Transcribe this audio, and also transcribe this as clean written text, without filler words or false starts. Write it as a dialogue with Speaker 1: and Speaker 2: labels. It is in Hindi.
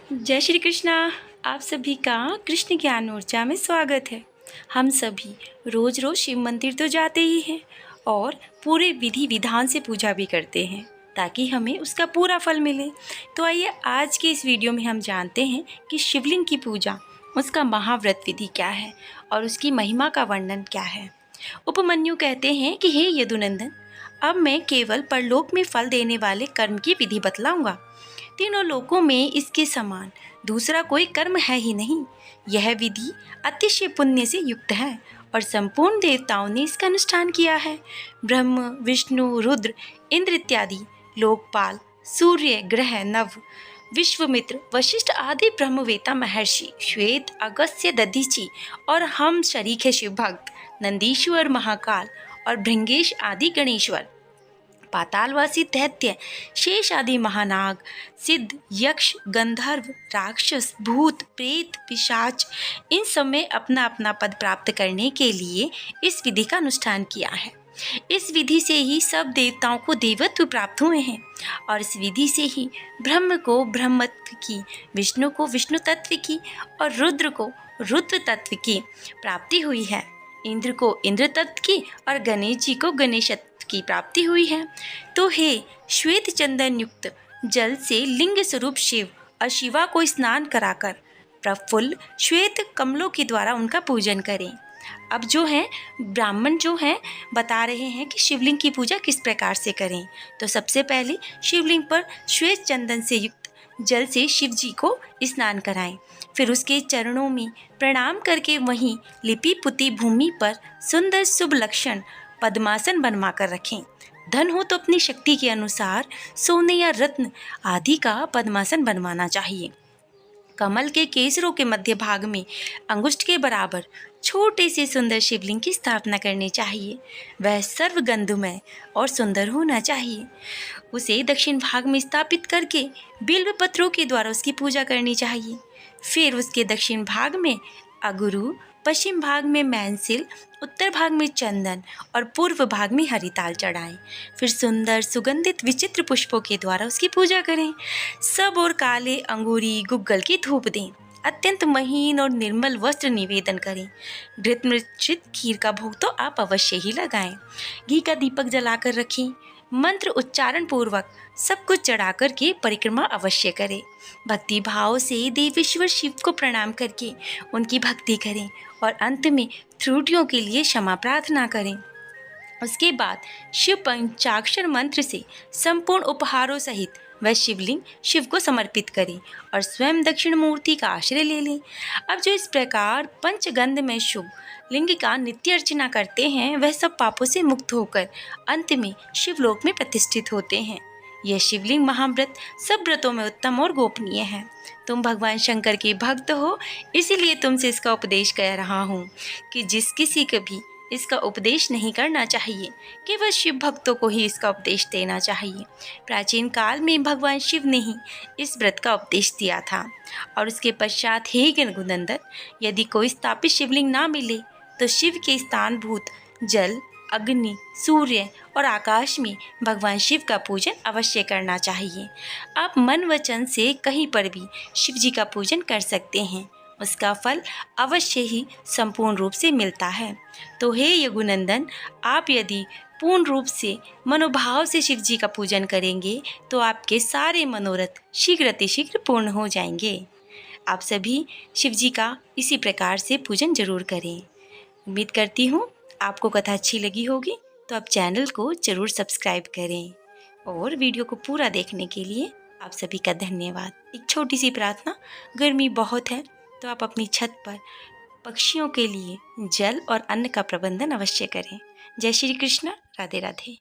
Speaker 1: जय श्री कृष्णा। आप सभी का कृष्ण ज्ञान ऊर्जा में स्वागत है। हम सभी रोज़ रोज़ शिव मंदिर तो जाते ही हैं और पूरे विधि विधान से पूजा भी करते हैं ताकि हमें उसका पूरा फल मिले। तो आइए आज के इस वीडियो में हम जानते हैं कि शिवलिंग की पूजा, उसका महाव्रत विधि क्या है और उसकी महिमा का वर्णन क्या है। उपमन्यु कहते हैं कि हे यदुनंदन, अब मैं केवल परलोक में फल देने वाले कर्म की विधि बतलाऊंगा। तीनों लोकों में इसके समान दूसरा कोई कर्म है ही नहीं। यह विधि अतिशय पुण्य से युक्त है और संपूर्ण देवताओं ने इसका अनुष्ठान किया है। ब्रह्म, विष्णु, रुद्र, इंद्र इत्यादि लोकपाल, सूर्य, ग्रह, नव, विश्वामित्र, वशिष्ठ आदि ब्रह्मवेता महर्षि, श्वेत, अगस्त्य, दधीचि और हम शरीक है शिव भक्त, नंदीश्वर, महाकाल और भृंगेश आदि गणेश्वर, पातालवासी दैत्य, शेष आदि महानाग, सिद्ध, यक्ष, गंधर्व, राक्षस, भूत, प्रेत, पिशाच, इन सब में अपना अपना पद प्राप्त करने के लिए इस विधि का अनुष्ठान किया है। इस विधि से ही सब देवताओं को देवत्व प्राप्त हुए हैं और इस विधि से ही ब्रह्म को ब्रह्मत्व की, विष्णु को विष्णु तत्व की और रुद्र को रुद्र तत्व की प्राप्ति हुई है। इंद्र को इंद्र तत्व की और गणेश जी को गणेशत्व की प्राप्ति हुई है। तो हे श्वेत चंदन युक्त जल से लिंग स्वरूप शिव और शिवा को स्नान कराकर प्रफुल्ल श्वेत कमलों के द्वारा उनका पूजन करें। अब जो है ब्राह्मण जो हैं बता रहे हैं कि शिवलिंग की पूजा किस प्रकार से करें। तो सबसे पहले शिवलिंग पर श्वेत चंदन से युक्त जल से शिव जी को स्नान कराएं। फिर उसके चरणों में प्रणाम करके वहीं लिपि पुती भूमि पर सुंदर शुभ लक्षण पद्मासन बनवा कर रखें। धन हो तो अपनी शक्ति के अनुसार सोने या रत्न आदि का पद्मासन बनवाना चाहिए। कमल के केसरों के मध्य भाग में अंगुष्ठ के बराबर छोटे से सुंदर शिवलिंग की स्थापना करनी चाहिए। वह सर्वगंधमय और सुंदर होना चाहिए। उसे दक्षिण भाग में स्थापित करके बिल्व पत्रों के द्वारा उसकी पूजा करनी चाहिए। फिर उसके दक्षिण भाग में अगुरु, पश्चिम भाग में मैनसिल, उत्तर भाग में चंदन और पूर्व भाग में हरिताल चढ़ाएं। फिर सुंदर सुगंधित विचित्र पुष्पों के द्वारा उसकी पूजा करें। सब और काले अंगूरी गुग्गल की धूप दें। अत्यंत महीन और निर्मल वस्त्र निवेदन करें। घृत मिश्रित खीर का भोग तो आप अवश्य ही लगाएं। घी का दीपक जलाकर रखें। मंत्र उच्चारण पूर्वक सब कुछ चढ़ाकर के परिक्रमा अवश्य करें। भक्ति भाव से देवेश्वर शिव को प्रणाम करके उनकी भक्ति करें और अंत में त्रुटियों के लिए क्षमा प्रार्थना करें। उसके बाद शिव पंचाक्षर मंत्र से संपूर्ण उपहारों सहित वह शिवलिंग शिव को समर्पित करें और स्वयं दक्षिण मूर्ति का आश्रय ले लें। अब जो इस प्रकार पंचगंध में शुभ लिंग का नित्य अर्चना करते हैं, वह सब पापों से मुक्त होकर अंत में शिवलोक में प्रतिष्ठित होते हैं। यह शिवलिंग महाव्रत सब व्रतों में उत्तम और गोपनीय है। तुम भगवान शंकर के भक्त हो, इसीलिए तुमसे इसका उपदेश कर रहा हूँ कि जिस किसी को भी इसका उपदेश नहीं करना चाहिए, केवल शिव भक्तों को ही इसका उपदेश देना चाहिए। प्राचीन काल में भगवान शिव ने ही इस व्रत का उपदेश दिया था और उसके पश्चात हे रघुनंदन, यदि कोई स्थापित शिवलिंग ना मिले तो शिव के स्थानभूत जल, अग्नि, सूर्य और आकाश में भगवान शिव का पूजन अवश्य करना चाहिए। आप मन वचन से कहीं पर भी शिव जी का पूजन कर सकते हैं, उसका फल अवश्य ही संपूर्ण रूप से मिलता है। तो हे यदुनंदन, आप यदि पूर्ण रूप से मनोभाव से शिव जी का पूजन करेंगे तो आपके सारे मनोरथ शीघ्र अतिशीघ्र पूर्ण हो जाएंगे। आप सभी शिव जी का इसी प्रकार से पूजन जरूर करें। उम्मीद करती हूँ आपको कथा अच्छी लगी होगी, तो आप चैनल को ज़रूर सब्सक्राइब करें और वीडियो को पूरा देखने के लिए आप सभी का धन्यवाद। एक छोटी सी प्रार्थना, गर्मी बहुत है तो आप अपनी छत पर पक्षियों के लिए जल और अन्न का प्रबंधन अवश्य करें। जय श्री कृष्ण, राधे राधे।